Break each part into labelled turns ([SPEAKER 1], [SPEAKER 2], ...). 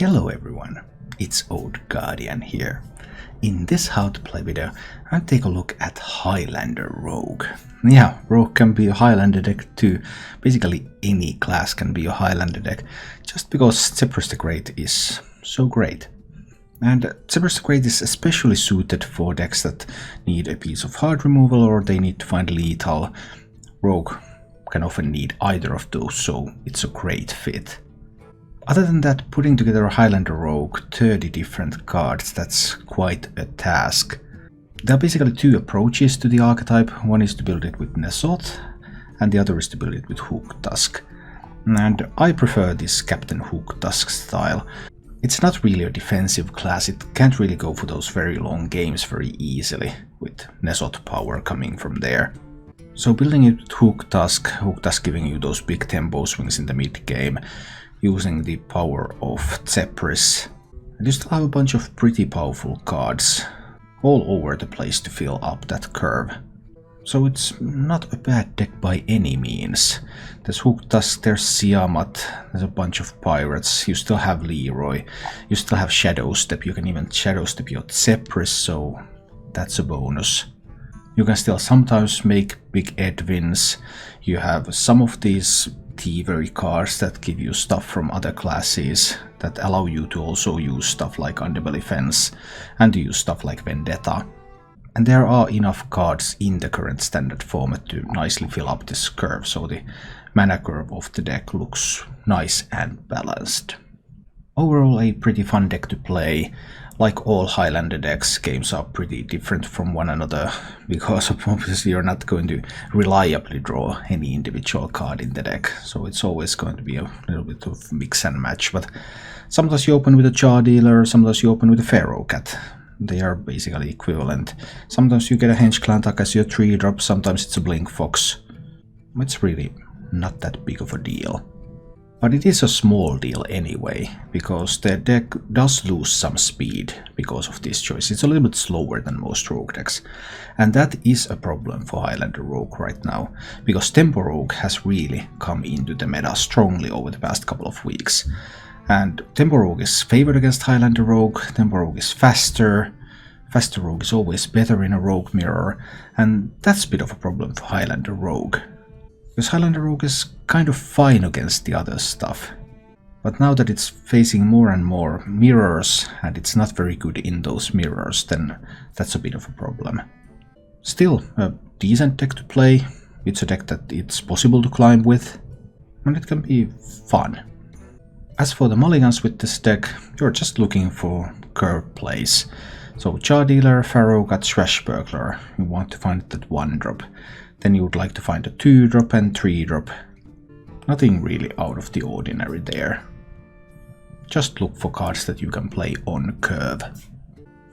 [SPEAKER 1] Hello everyone, it's Old Guardian here. In this how to play video, I'll take a look at Highlander Rogue. Yeah, Rogue can be a Highlander deck too. Basically any class can be a Highlander deck, just because Saviors the Great is so great. And Saviors the Great is especially suited for decks that need a piece of hard removal or they need to find lethal. Rogue can often need either of those, so it's a great fit. Other than that, putting together a Highlander Rogue, 30 different cards, that's quite a task. There are basically two approaches to the archetype. One is to build it with Nesot, and the other is to build it with Hooktusk. And I prefer this Captain Hooktusk style. It's not really a defensive class, it can't really go for those very long games very easily, with Nesot power coming from there. So building it with Hooktusk giving you those big tempo swings in the mid game, using the power of Zepris. And you still have a bunch of pretty powerful cards all over the place to fill up that curve. So it's not a bad deck by any means. There's Hooktusk, there's Siamat, there's a bunch of pirates, you still have Leroy, you still have Shadow Step, you can even Shadow Step your Zepris, so that's a bonus. You can still sometimes make big Edwins. You have some of these thievery cards that give you stuff from other classes that allow you to also use stuff like Underbelly Fence and to use stuff like Vendetta. And there are enough cards in the current standard format to nicely fill up this curve, so the mana curve of the deck looks nice and balanced. Overall a pretty fun deck to play. Like all Highlander decks, games are pretty different from one another, because obviously you're not going to reliably draw any individual card in the deck, so it's always going to be a little bit of mix and match. But sometimes you open with a Jar Dealer, sometimes you open with a Pharaoh Cat. They are basically equivalent. Sometimes you get a Henge Clantak as your 3-drop, sometimes it's a Blink Fox. It's really not that big of a deal. But it is a small deal anyway, because the deck does lose some speed because of this choice. It's a little bit slower than most Rogue decks. And that is a problem for Highlander Rogue right now, because Tempo Rogue has really come into the meta strongly over the past couple of weeks. And Tempo Rogue is favored against Highlander Rogue, Tempo Rogue is faster, Faster Rogue is always better in a Rogue mirror, and that's a bit of a problem for Highlander Rogue. Because Highlander Rogue is kind of fine against the other stuff. But now that it's facing more and more mirrors, and it's not very good in those mirrors, then that's a bit of a problem. Still, a decent deck to play. It's a deck that it's possible to climb with, and it can be fun. As for the mulligans with this deck, you're just looking for curve plays. So Jar Dealer, Pharaoh Cat, Swashbuckler, you want to find that 1-drop. Then you would like to find a 2-drop and 3-drop. Nothing really out of the ordinary there. Just look for cards that you can play on curve.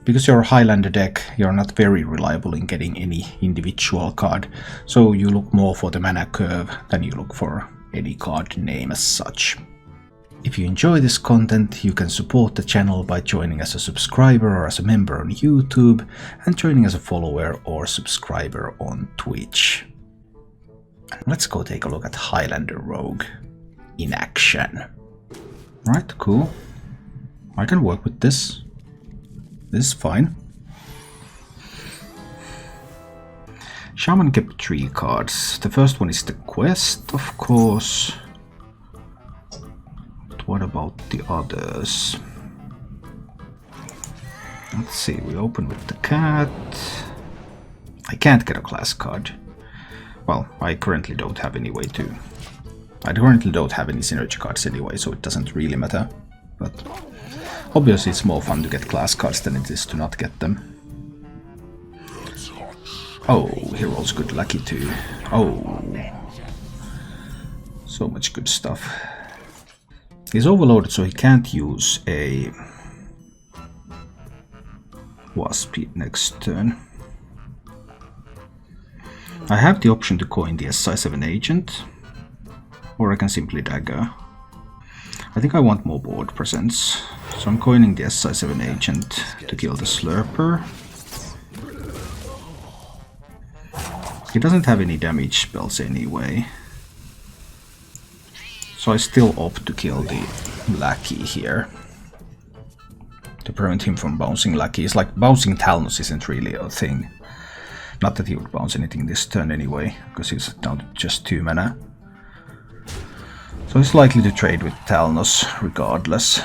[SPEAKER 1] Because you're a Highlander deck, you're not very reliable in getting any individual card, so you look more for the mana curve than you look for any card name as such. If you enjoy this content, you can support the channel by joining as a subscriber or as a member on YouTube, and joining as a follower or subscriber on Twitch. Let's go take a look at Highlander Rogue in action. Right, cool. I can work with this. This is fine. Shaman kept 3 cards. The first one is the quest, of course. What about the others? Let's see, we open with the cat. I can't get a class card. Well, I currently don't have any way to. I currently don't have any synergy cards anyway, so it doesn't really matter. But obviously it's more fun to get class cards than it is to not get them. Oh, he rolls good lucky too. Oh, so much good stuff. He's overloaded, so he can't use a Wasp next turn. I have the option to coin the SI7 agent, or I can simply dagger. I think I want more board presence, so I'm coining the SI7 agent to kill the Slurper. He doesn't have any damage spells anyway. So I still opt to kill the lackey here. to prevent him from bouncing lackeys. Like, bouncing Talnos isn't really a thing. Not that he would bounce anything this turn anyway, because he's down to just 2 mana. So he's likely to trade with Talnos regardless.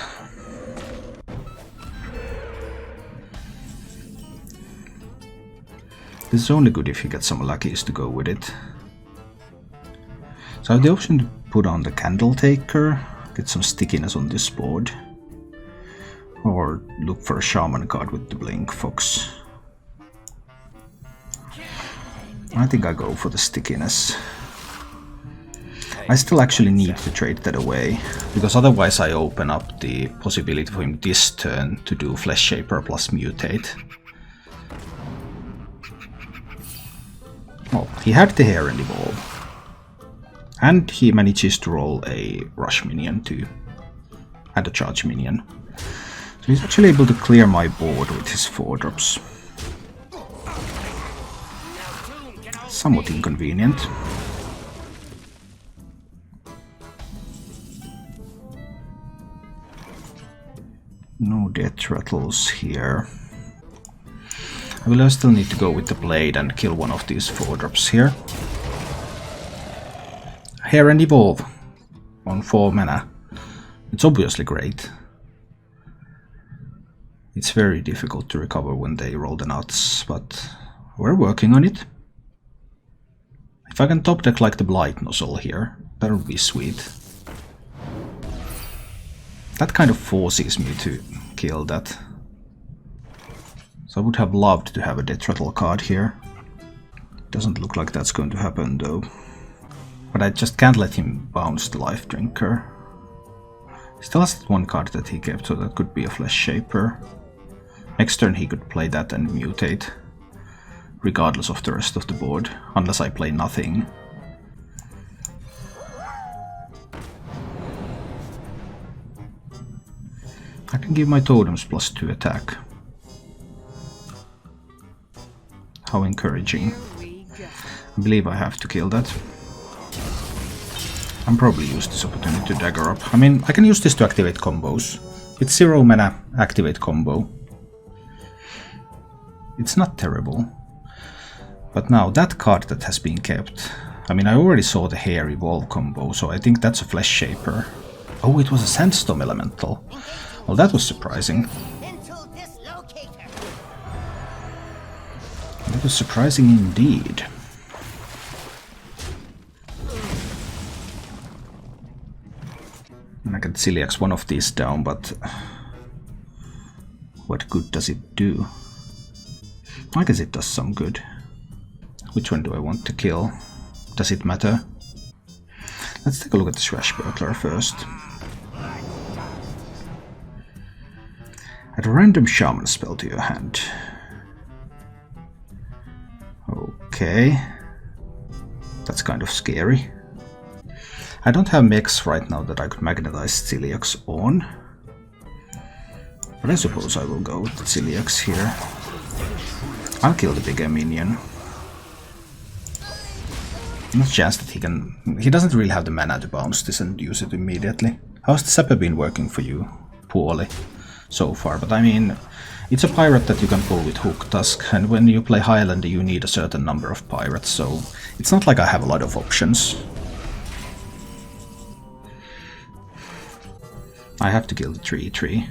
[SPEAKER 1] This is only good if you get some lackeys to go with it. So I have the option to put on the Candle Taker, get some stickiness on this board. Or look for a Shaman card with the Blink Fox. I think I go for the stickiness. I still actually need to trade that away, because otherwise I open up the possibility for him this turn to do Flesh Shaper plus Mutate. Well, he had the Hair and Evolve. And he manages to roll a Rush minion too. And a Charge minion. So he's actually able to clear my board with his 4-drops. Somewhat inconvenient. No death rattles here. I will still need to go with the blade and kill one of these 4-drops here. Hair and Evolve on 4 mana. It's obviously great. It's very difficult to recover when they roll the nuts, but we're working on it. If I can top deck like the Blight Nozzle here, that would be sweet. That kind of forces me to kill that. So I would have loved to have a Death Rattle card here. Doesn't look like that's going to happen though. But I just can't let him bounce the Life Drinker. He still has that one card that he kept, so that could be a Flesh Shaper. Next turn he could play that and mutate, regardless of the rest of the board, unless I play nothing. I can give my totems +2 attack. How encouraging. I believe I have to kill that. I'm probably use this opportunity to dagger up. I mean, I can use this to activate combos. It's 0 mana activate combo. It's not terrible. But now that card that has been kept. I mean, I already saw the Hair Evolve combo, so I think that's a Flesh Shaper. Oh, it was a Sandstorm Elemental. Well, that was surprising. That was surprising indeed. And I can Celiax one of these down, but what good does it do? I guess it does some good. Which one do I want to kill? Does it matter? Let's take a look at the Swashbuckler first. Add a random Shaman spell to your hand. Okay. That's kind of scary. I don't have mechs right now that I could magnetize Celiax on. But I suppose I will go with the Celiax here. I'll kill the bigger minion. No chance that he can... He doesn't really have the mana to bounce this and use it immediately. How's the Sepper been working for you? Poorly so far, but I mean, it's a pirate that you can pull with Hook Tusk, and when you play Highlander you need a certain number of pirates, so it's not like I have a lot of options. I have to kill the 3/3.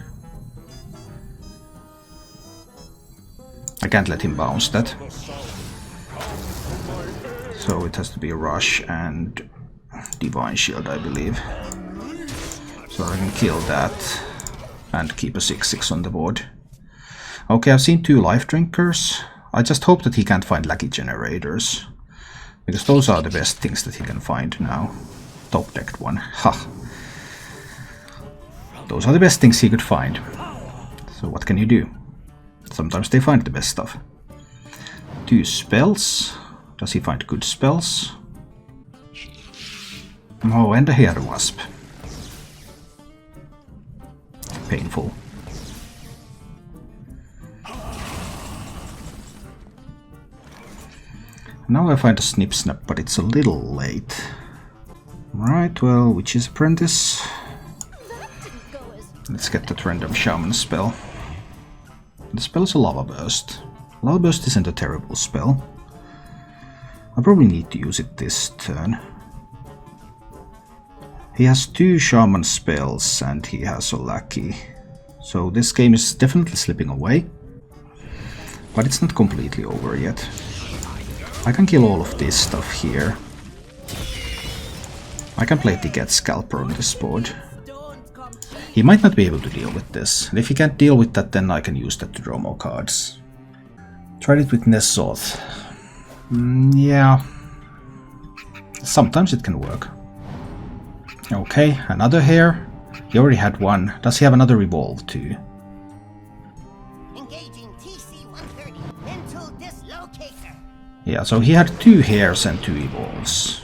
[SPEAKER 1] I can't let him bounce that. So it has to be a Rush and Divine Shield, I believe. So I can kill that and keep a 6/6 on the board. Okay, I've seen 2 Life Drinkers. I just hope that he can't find Lackey Generators, because those are the best things that he can find now. Top decked one. Ha! Those are the best things he could find. So what can you do? Sometimes they find the best stuff. 2 spells. Does he find good spells? Oh, and a Hair Wasp. Painful. Now I find a Snip Snap, but it's a little late. Right, well, Witch's Apprentice. Let's get that random Shaman spell. The spell is a Lava Burst. Lava Burst isn't a terrible spell. I probably need to use it this turn. He has 2 Shaman spells and he has a Lackey. So this game is definitely slipping away. But it's not completely over yet. I can kill all of this stuff here. I can play Ticket Scalper on this board. He might not be able to deal with this. And if he can't deal with that, then I can use that to draw more cards. Tried it with Nessoth. Yeah. Sometimes it can work. Okay, another hair. He already had one. Does he have another revolve too?
[SPEAKER 2] Engaging TC-130 mental dislocator.
[SPEAKER 1] Yeah, so he had 2 hairs and 2 evolves.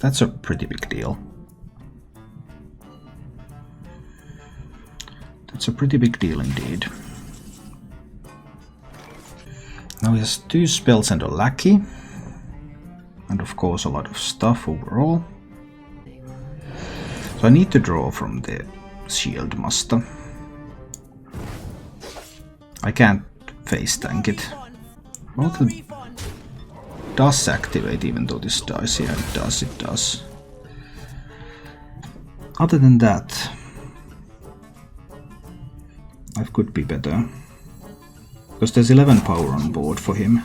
[SPEAKER 1] That's a pretty big deal. That's a pretty big deal indeed. Now he has 2 spells and a Lackey. And of course a lot of stuff overall. So I need to draw from the Shield Master. I can't face tank it. Well, it does activate even though this dies. Yeah, it does. Other than that, life could be better. Because there's 11 power on board for him.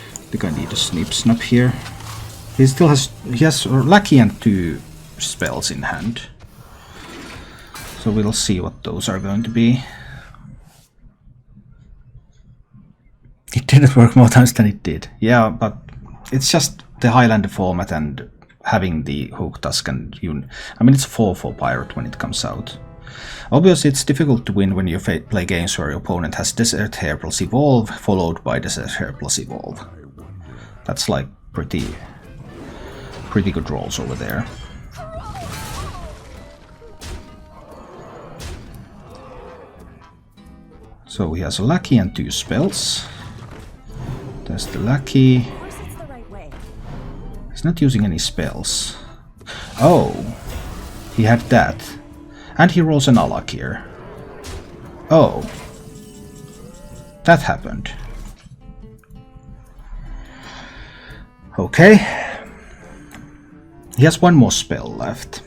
[SPEAKER 1] I think I need a snip here. He has Lackey and 2 spells in hand. So we'll see what those are going to be. It didn't work more times than it did. Yeah, but it's just the Highlander format and having the Hook Tusk and I mean, it's a 4/4 pirate when it comes out. Obviously, it's difficult to win when you play games where your opponent has Desert Hair plus Evolve, followed by Desert Hair plus Evolve. That's like pretty good rolls over there. So he has a Lackey and 2 spells. There's the Lackey. He's not using any spells. Oh, he had that. And he rolls an Alak here. Oh, that happened. Okay. He has 1 more spell left.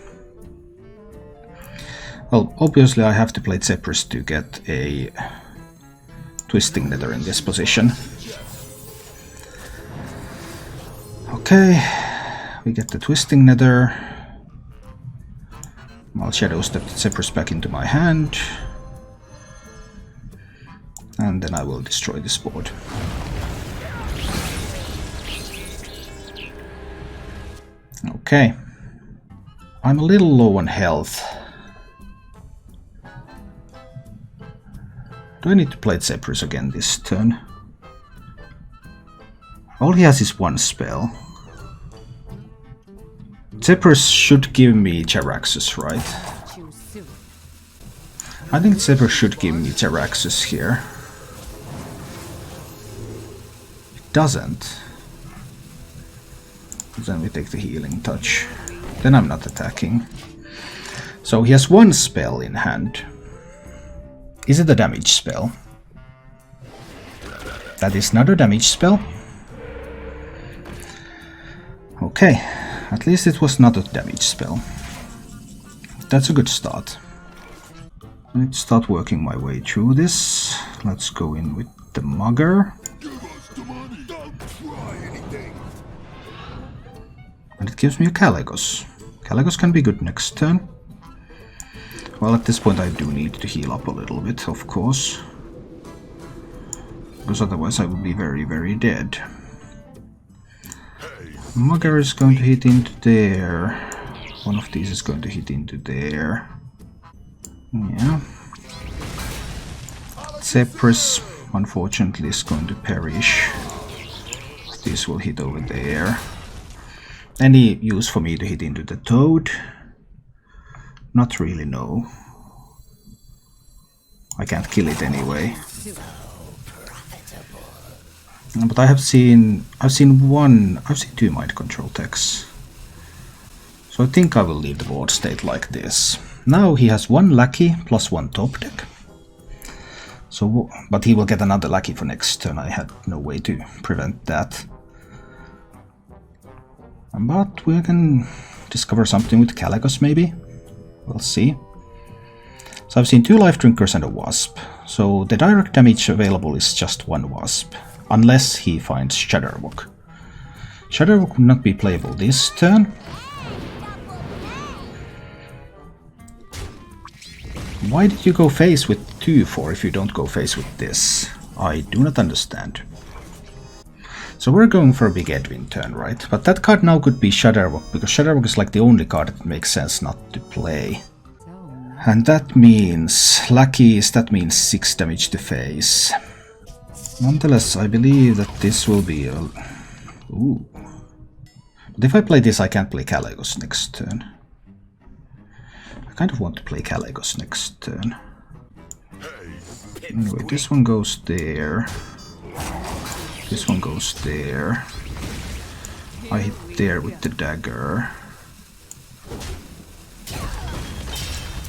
[SPEAKER 1] Well, obviously I have to play Zephyrus to get a Twisting Nether in this position. Okay, we get the Twisting Nether. I'll Shadow Step the Zephyrus back into my hand. And then I will destroy this board. Okay. I'm a little low on health. Do I need to play Zephyrus again this turn? All he has is 1 spell. Zephyrus should give me Jaraxxus, right? I think Zephyrus should give me Jaraxxus here. It doesn't. Then we take the Healing Touch. Then I'm not attacking. So he has 1 spell in hand. Is it a damage spell? That is not a damage spell. Okay, at least it was not a damage spell. That's a good start. I need to start working my way through this. Let's go in with the Mugger. And it gives me a Caligos. Caligos can be good next turn. Well, at this point I do need to heal up a little bit, of course. Because otherwise I would be very, very dead. Mugger is going to hit into there. One of these is going to hit into there. Yeah. Zephyrus, unfortunately, is going to perish. This will hit over there. Any use for me to hit into the Toad? Not really, no. I can't kill it anyway. But I've seen 2 mind control techs. So I think I will leave the board state like this. now he has 1 lackey plus 1 top deck. So, but he will get another lackey for next turn. I had no way to prevent that. But we can discover something with Caligos maybe. We'll see. So I've seen 2 life drinkers and a wasp. So the direct damage available is just 1 wasp. Unless he finds Shadowwalk. Shadowwalk would not be playable this turn. Why did you go face with 2 for if you don't go face with this? I do not understand. So we're going for a big Edwin turn, right? But that card now could be Shadowwalk, because Shadowwalk is like the only card that makes sense not to play. And that means lackeys, that means 6 damage to face. Nonetheless, I believe that this will be a... Ooh. But if I play this, I can't play Caligos next turn. I kind of want to play Caligos next turn. Anyway, this one goes there. This one goes there. I hit there with the dagger.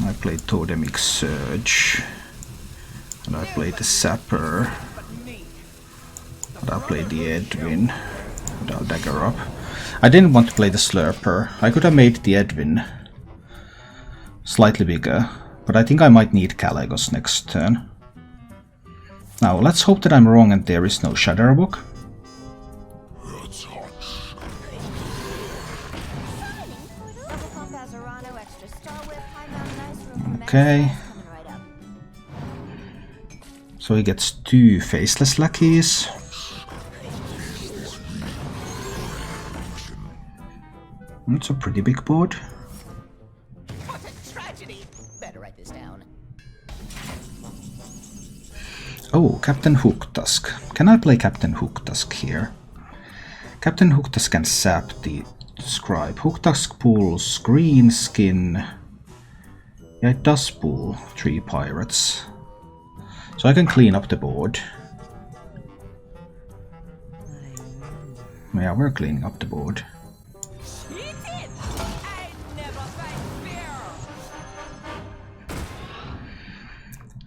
[SPEAKER 1] I played Totemic Surge. And I played the Sapper. And I played the Edwin. And I'll dagger up. I didn't want to play the Slurper. I could have made the Edwin slightly bigger, but I think I might need Caligos next turn. Now let's hope that I'm wrong and there is no Shadowwalk. Okay. So he gets 2 faceless lackeys. It's a pretty big board. Oh, Captain Hooktusk. Can I play Captain Hooktusk here? Captain Hooktusk can sap the scribe. Hooktusk pulls green skin. Yeah, it does pull 3 pirates. So I can clean up the board. Yeah, we're cleaning up the board.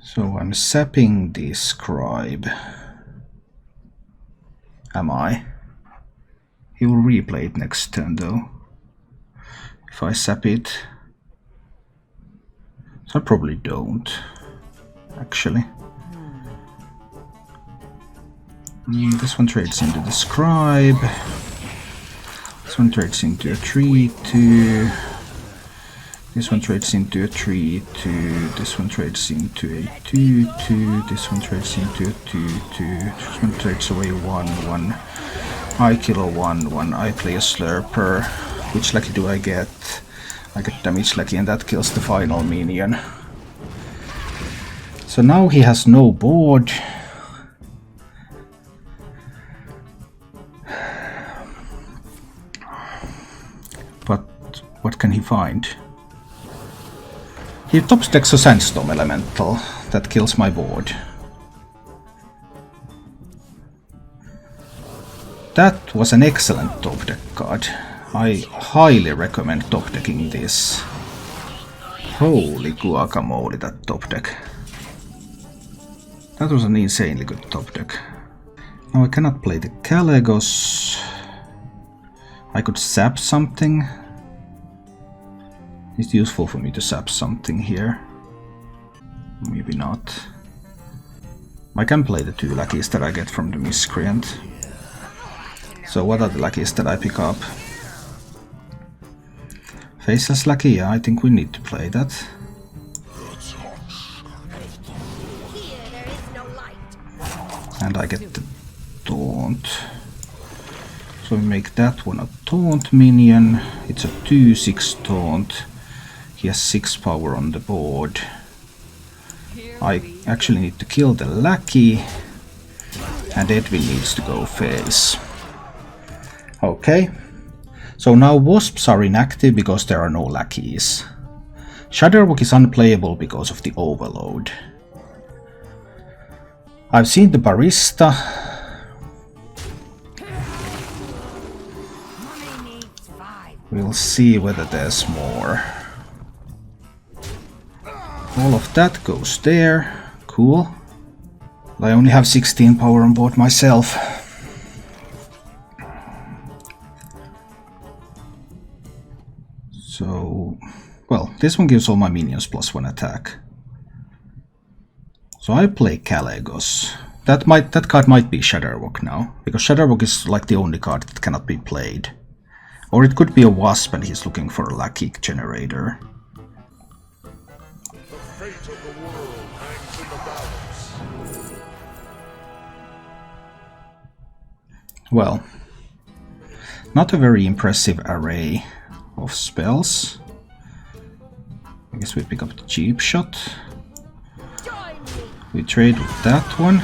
[SPEAKER 1] So I'm sapping the scribe. Am I? He will replay it next turn though. If I sap it. So I probably don't. Actually. This one trades into the scribe. This one trades into a 3-2. This one trades into a 3-2, this one trades into a 2-2, this one trades into a 2-2, this one trades away 1-1. I kill a 1-1, I play a Slurper. Which lackey do I get? I get damage lackey and that kills the final minion. So now he has no board. But what can he find? He top decks a Sandstorm Elemental that kills my board. That was an excellent top deck card. I highly recommend top decking this. Holy guacamole, that top deck. That was an insanely good top deck. Now I cannot play the Caligos. I could sap something. It's useful for me to sap something here. Maybe not. I can play the 2 lackeys that I get from the Miscreant. So what are the lackeys that I pick up? Faceless lackey, yeah, I think we need to play that. And I get the Taunt. So we make that one a Taunt minion. It's a 2-6 Taunt. He has 6 power on the board. I actually need to kill the lackey. And Edwin needs to go face. Okay. So now wasps are inactive because there are no lackeys. Shadowwalk is unplayable because of the overload. I've seen the barista. We'll see whether there's more. All of that goes there. Cool. I only have 16 power on board myself. So, well, this one gives all my minions +1 attack. So I play Calegos. That card might be Shadowwalk now, because Shadowwalk is like the only card that cannot be played. Or it could be a Wasp and he's looking for a lucky generator.
[SPEAKER 3] The fate of the world hangs in the balance.
[SPEAKER 1] Well, not a very impressive array of spells. I guess we pick up the cheap shot. We trade with that one.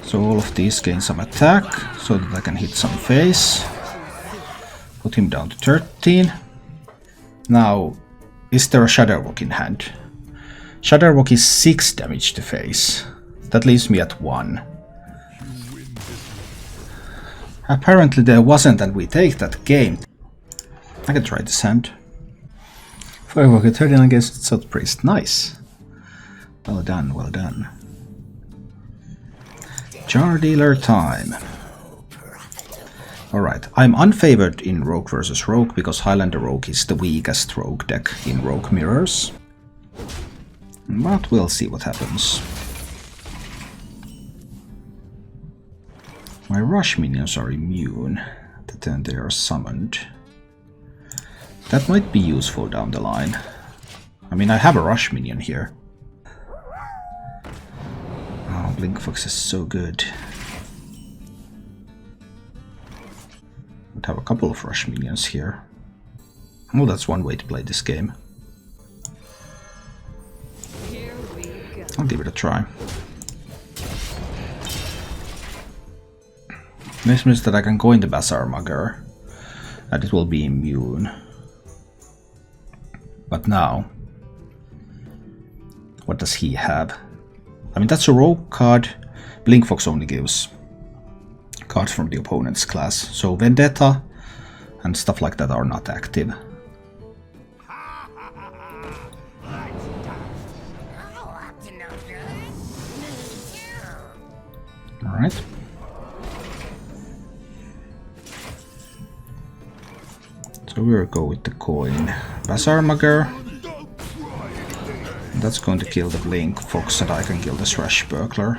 [SPEAKER 1] So all of these gain some attack, so that I can hit some face. Put him down to 13. Now, is there a Shadowwalk in hand? Shadowwalk is 6 damage to face. That leaves me at 1. Apparently there wasn't, and we take that game. I can try this hand. Firewalker 39 against Salt Priest. Nice. Well done, well done. Jar dealer time. Alright, I'm unfavored in Rogue versus Rogue because Highlander Rogue is the weakest Rogue deck in Rogue Mirrors. But we'll see what happens. My rush minions are immune the turn they are summoned. That might be useful down the line. I mean, I have a rush minion here. Oh, Blinkfox is so good. Would have a couple of rush minions here. Oh, that's one way to play this game. I'll give it a try. This means that I can go into Bazaar Mugger and it will be immune. But now, what does he have? I mean, that's a rogue card. Blinkfox only gives cards from the opponent's class, so Vendetta and stuff like that are not active. Alright. So we'll go with the coin. Bazaar Mugger. That's going to kill the Blinkfox and I can kill the Thrash Burglar.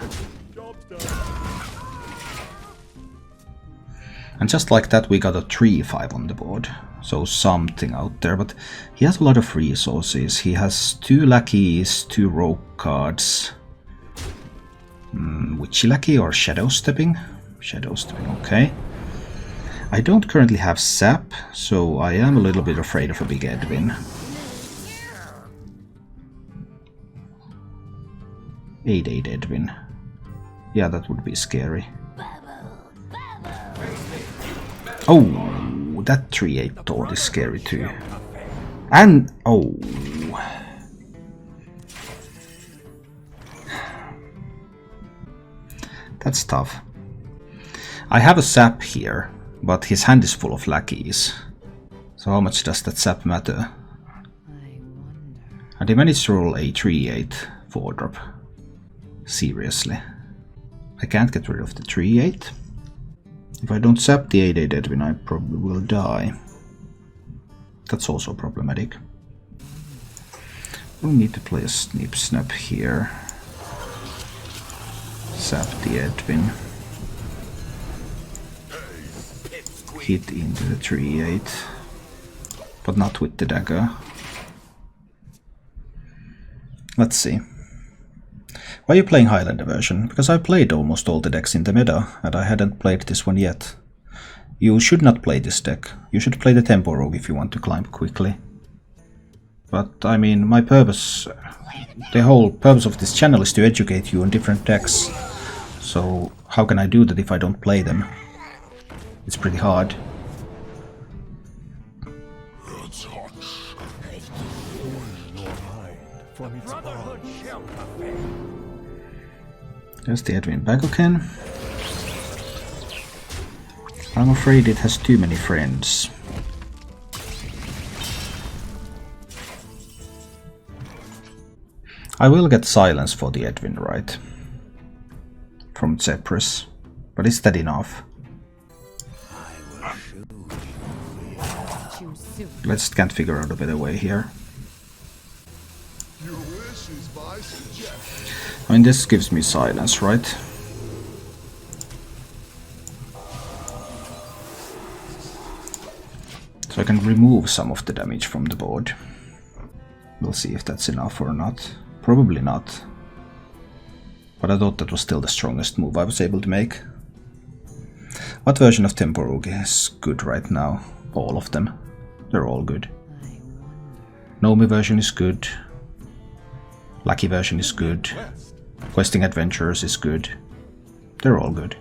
[SPEAKER 1] And just like that we got a 3-5 on the board. So something out there, but he has a lot of resources. He has 2 lackeys, 2 rogue cards. Witchy Lackey or Shadow Stepping? Shadow Stepping, okay. I don't currently have Sap, so I am a little bit afraid of a big Edwin. 8/8 Edwin. Yeah, that would be scary. Oh, that 3/8 Toad is scary too. And, oh. That's tough. I have a Sap here, but his hand is full of lackeys. So how much does that Sap matter? And he managed to roll a 3/8 4-drop. Seriously. I can't get rid of the 3/8. If I don't Sap the 8/8 Edwin, I probably will die. That's also problematic. We'll need to play a Snip Snap here. Sap the Edwin. Hit into the 3/8. But not with the dagger. Let's see. Why are you playing Highlander version? Because I played almost all the decks in the meta, and I hadn't played this one yet. You should not play this deck. You should play the Tempo Rogue if you want to climb quickly. But, I mean, my purpose... The whole purpose of this channel is to educate you on different decks. So, how can I do that if I don't play them? It's pretty hard. There's the Edwin Bagoken. I'm afraid it has too many friends. I will get silence for the Edwin, right? From Zephyrus. But is that enough? Let's can't figure out a better way here.
[SPEAKER 3] Your wish is my suggestion.
[SPEAKER 1] I mean, this gives me silence, right? So I can remove some of the damage from the board. We'll see if that's enough or not. Probably not. But I thought that was still the strongest move I was able to make. What version of Tempo Rogue is good right now? All of them. They're all good. Nomi version is good. Lucky version is good. Questing Adventurers is good. They're all good.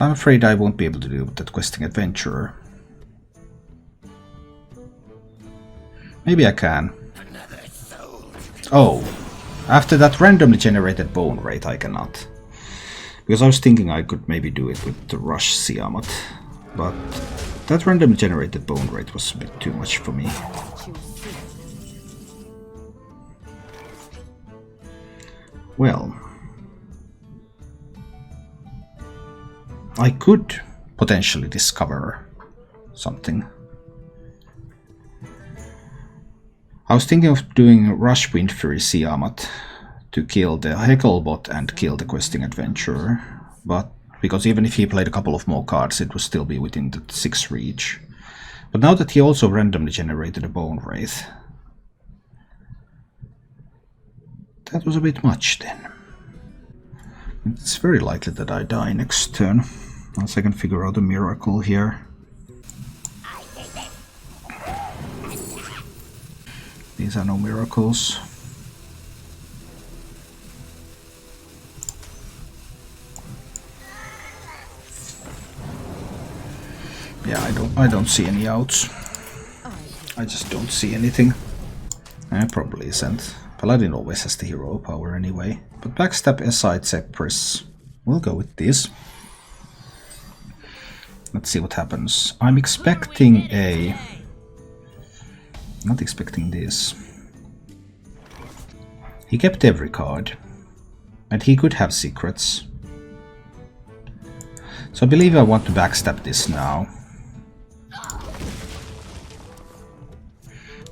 [SPEAKER 1] I'm afraid I won't be able to do that Questing Adventurer. Maybe I can. Oh, after that randomly generated bone rate I cannot. Because I was thinking I could maybe do it with the Rush Siamat, but that randomly generated bone rate was a bit too much for me. Well, I could potentially discover something. I was thinking of doing Rush Windfury Siamat to kill the Hecklebot and kill the Questing Adventurer, but because even if he played a couple of more cards it would still be within the 6 reach. But now that he also randomly generated a Bone Wraith, that was a bit much then. It's very likely that I die next turn, once I can figure out a miracle here. These are no miracles. Yeah, I don't see any outs. I just don't see anything. Probably isn't. Paladin always has the hero power anyway. But backstab aside, Zephyrus. We'll go with this. Let's see what happens. I'm expecting a... Not expecting this. He kept every card. And he could have secrets. So I believe I want to backstab this now.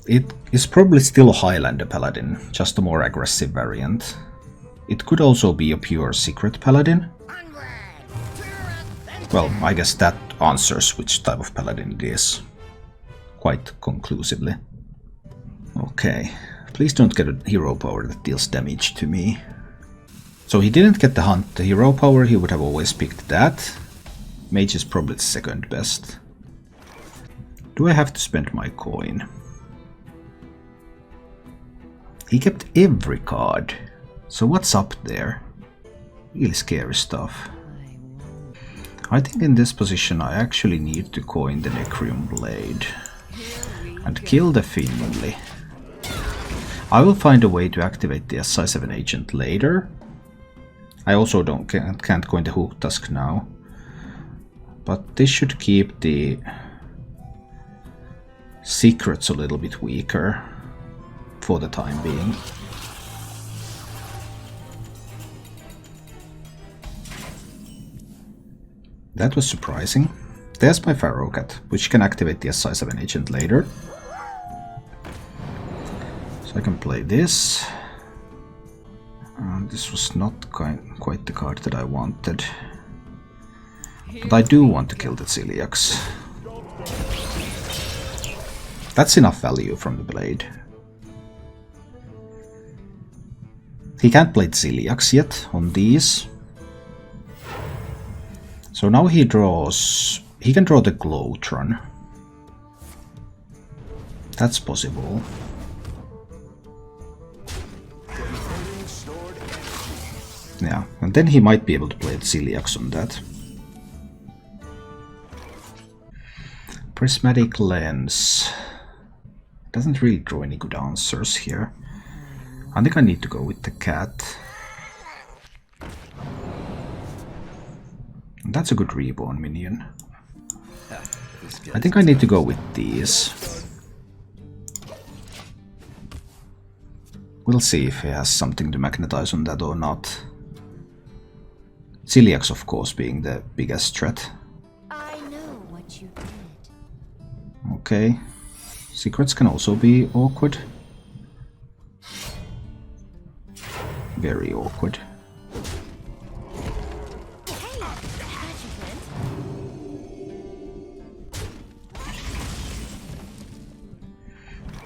[SPEAKER 1] It is probably still a Highlander Paladin, just a more aggressive variant. It could also be a pure Secret Paladin. Well, I guess that answers which type of Paladin it is. Quite conclusively. Okay, please don't get a hero power that deals damage to me. So he didn't get the Hunt, the hero power, he would have always picked that. Mage is probably the second best. Do I have to spend my coin? He kept every card. So what's up there? Really scary stuff. I think in this position I actually need to coin the Necrium Blade. And kill the Finley. I will find a way to activate the SI7 agent later. I also can't coin the Hook Tusk now. But this should keep the secrets a little bit weaker. For the time being. That was surprising. There's my Pharaoh Cat, which can activate the SI7 agent later. So I can play this. This was not quite the card that I wanted. But I do want to kill the Celiax. That's enough value from the blade. He can't play Celiax yet on these. So now he draws... He can draw the Glowtron. That's possible. Yeah, and then he might be able to play the Celiax on that. Prismatic Lens. Doesn't really draw any good answers here. I think I need to go with the cat. And that's a good reborn minion. I think I need to go with these. We'll see if he has something to magnetize on that or not. Celiax, of course, being the biggest threat.
[SPEAKER 2] I know what you did.
[SPEAKER 1] Okay. Secrets can also be awkward. Very awkward.
[SPEAKER 2] Hey, I got you,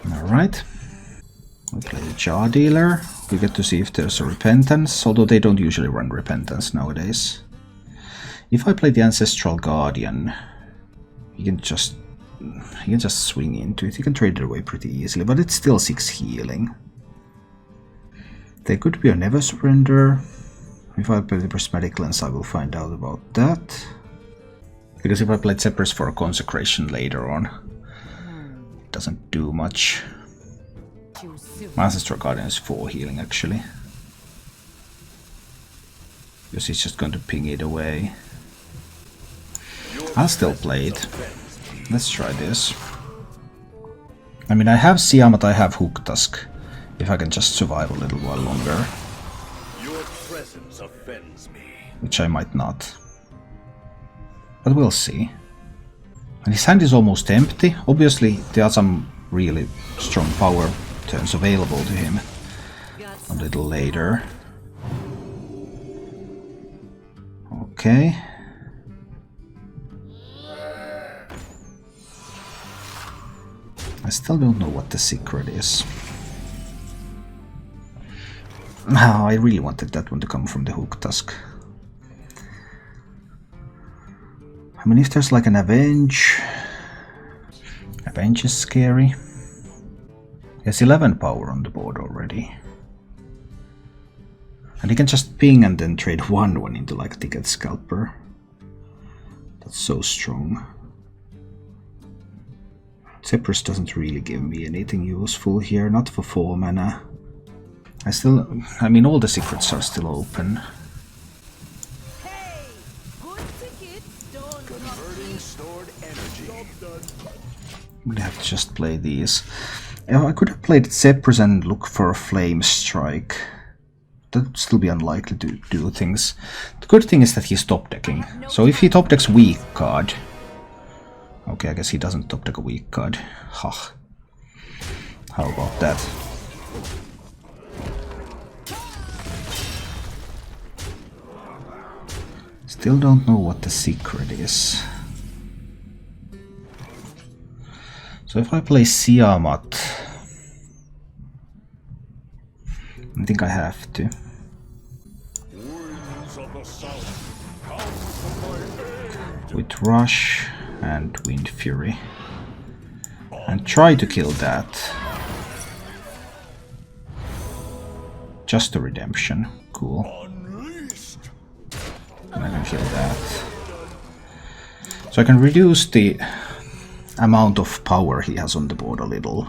[SPEAKER 2] friend.
[SPEAKER 1] Alright. We play the Jar Dealer. We get to see if there's a Repentance, although they don't usually run Repentance nowadays. If I play the Ancestral Guardian, he can just swing into it. He can trade it away pretty easily, but it's still 6 healing. There could be a Never Surrender. If I play the Prismatic Lens, I will find out about that. Because if I play Zephyrus for a Consecration later on, it doesn't do much. My Ancestral Guardian is 4 healing actually. Because he's just going to ping it away. I'll still play it. Let's try this. I mean, I have Siamat, I have Hooktusk. If I can just survive a little while longer.
[SPEAKER 3] Your presence offends me.
[SPEAKER 1] Which I might not. But we'll see. And his hand is almost empty. Obviously, there are some really strong power turns available to him a little later. Okay. I still don't know what the secret is. Oh, I really wanted that one to come from the Hooktusk. I mean, if there's like an Avenge... Avenge is scary. He has 11 power on the board already. And he can just ping and then trade 1/1 into like Ticket Scalper. That's so strong. Zephyrus doesn't really give me anything useful here, not for 4 mana. I mean, all the secrets are still open.
[SPEAKER 2] Hey, good tickets don't
[SPEAKER 3] Converting stored energy.
[SPEAKER 1] I'm gonna have to just play these. I could have played Zephyrus and look for a Flame Strike. That would still be unlikely to do things. The good thing is that he's top decking. So if he top decks weak card... Okay, I guess he doesn't top deck a weak card. Ha. How about that? Still don't know what the secret is. So if I play Siamat, I think I have to.
[SPEAKER 3] Winds of the south, come to my aid.
[SPEAKER 1] With Rush and Wind Fury. And try to kill that. Just a redemption. Cool.
[SPEAKER 3] Unleashed.
[SPEAKER 1] And I can kill that. So I can reduce the amount of power he has on the board a little.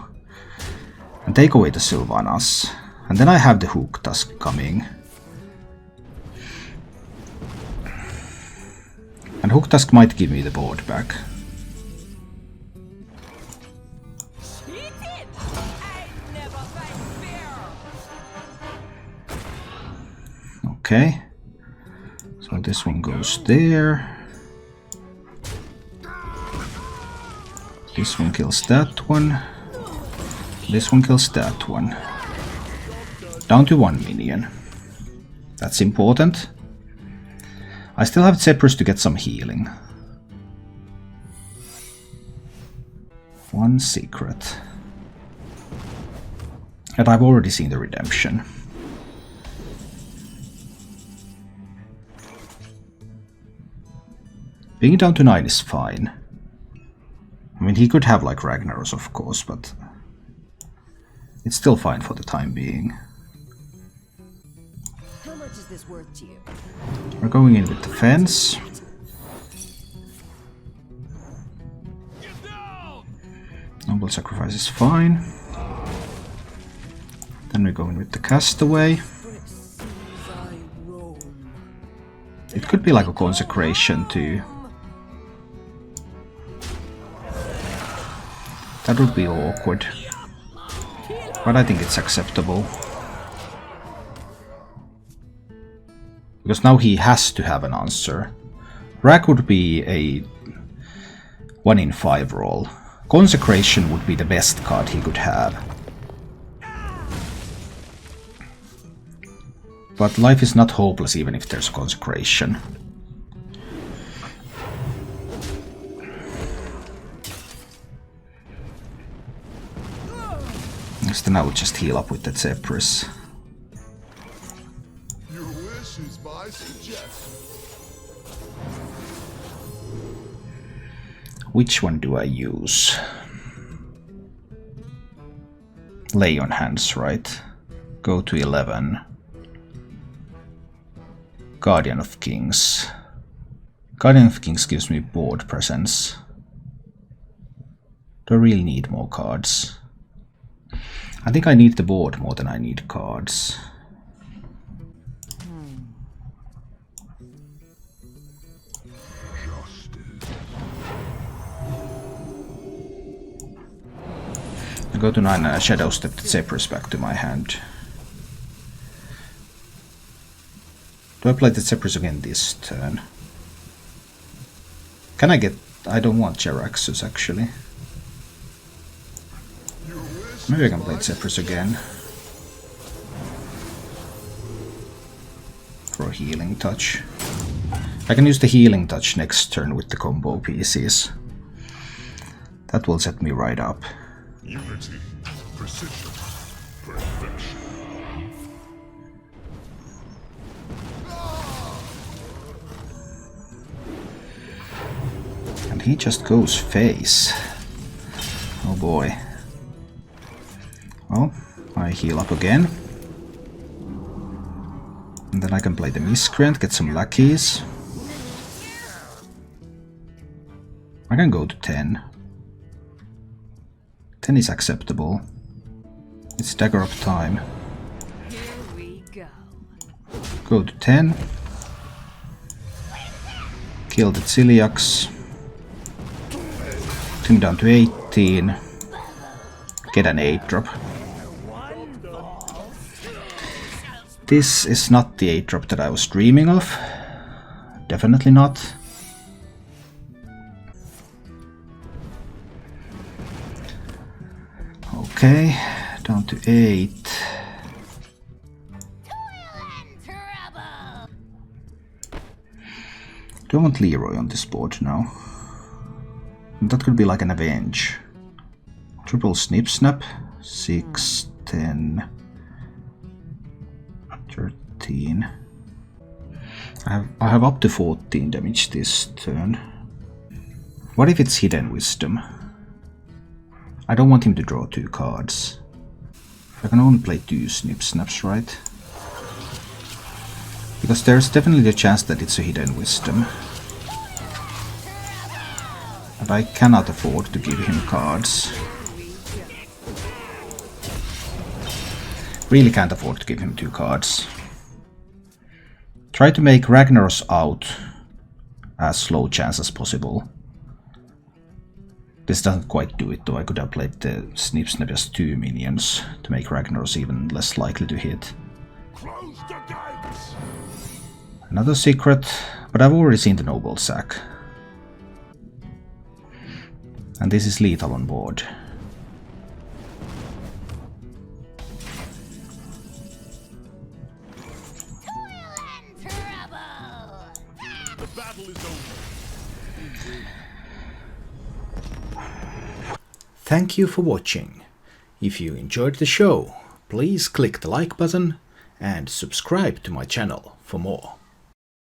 [SPEAKER 1] And take away the Sylvanas. And then I have the Hooktusk coming. And Hooktusk might give me the board back. Okay. So this one goes there. This one kills that one. This one kills that one. Down to 1 minion. That's important. I still have Zephyrus to get some healing. 1 secret. And I've already seen the redemption. Being down to 9 is fine. I mean, he could have like Ragnaros, of course, but it's still fine for the time being.
[SPEAKER 2] How much is this worth to you?
[SPEAKER 1] We're going in with defense. Noble Sacrifice is fine. Then we go in with the Castaway. It could be like a Consecration to That would be awkward. But I think it's acceptable. Because now he has to have an answer. Rack would be a 1 in 5 roll. Consecration would be the best card he could have. But life is not hopeless even if there's Consecration. So now we just heal up with the Zephyrus.
[SPEAKER 3] Your wish is my suggestion.
[SPEAKER 1] Which one do I use? Lay on hands, right? Go to 11. Guardian of Kings. Guardian of Kings gives me board presence. Do I really need more cards? I think I need the board more than I need cards. I go to 9 and I Shadow Step the Zephyrus back to my hand. Do I play the Zephyrus again this turn? Can I get... I don't want Jeraxus actually. Maybe I can play Zephyrus again. For a Healing Touch. I can use the Healing Touch next turn with the combo pieces. That will set me right up.
[SPEAKER 3] Unity, precision, perfection.
[SPEAKER 1] And he just goes face. Oh boy. Well, I heal up again. And then I can play the Miscreant, get some lackeys. I can go to 10. 10 is acceptable. It's dagger up time.
[SPEAKER 2] Here we go.
[SPEAKER 1] Go to 10. Kill the Ciliax. Him down to 18. Get an 8-drop. This is not the 8-drop that I was dreaming of. Definitely not. Okay, down to 8. Do I want Leroy on this board now? That could be like an Avenge. Triple Snip Snap. 6, 10, 13. I have up to 14 damage this turn. What if it's Hidden Wisdom? I don't want him to draw 2 cards. I can only play 2 Snip Snaps, right? Because there's definitely the chance that it's a Hidden Wisdom. And I cannot afford to give him cards. Really can't afford to give him 2 cards. Try to make Ragnaros out as low chance as possible. This doesn't quite do it though. I could have played the Snip Snap as 2 minions to make Ragnaros even less likely to hit.
[SPEAKER 3] Close the gates.
[SPEAKER 1] Another secret, but I've already seen the Noble Sack. And this is lethal on board.
[SPEAKER 3] The battle is over.
[SPEAKER 1] Thank you for watching. If you enjoyed the show, please click the like button and subscribe to my channel for more.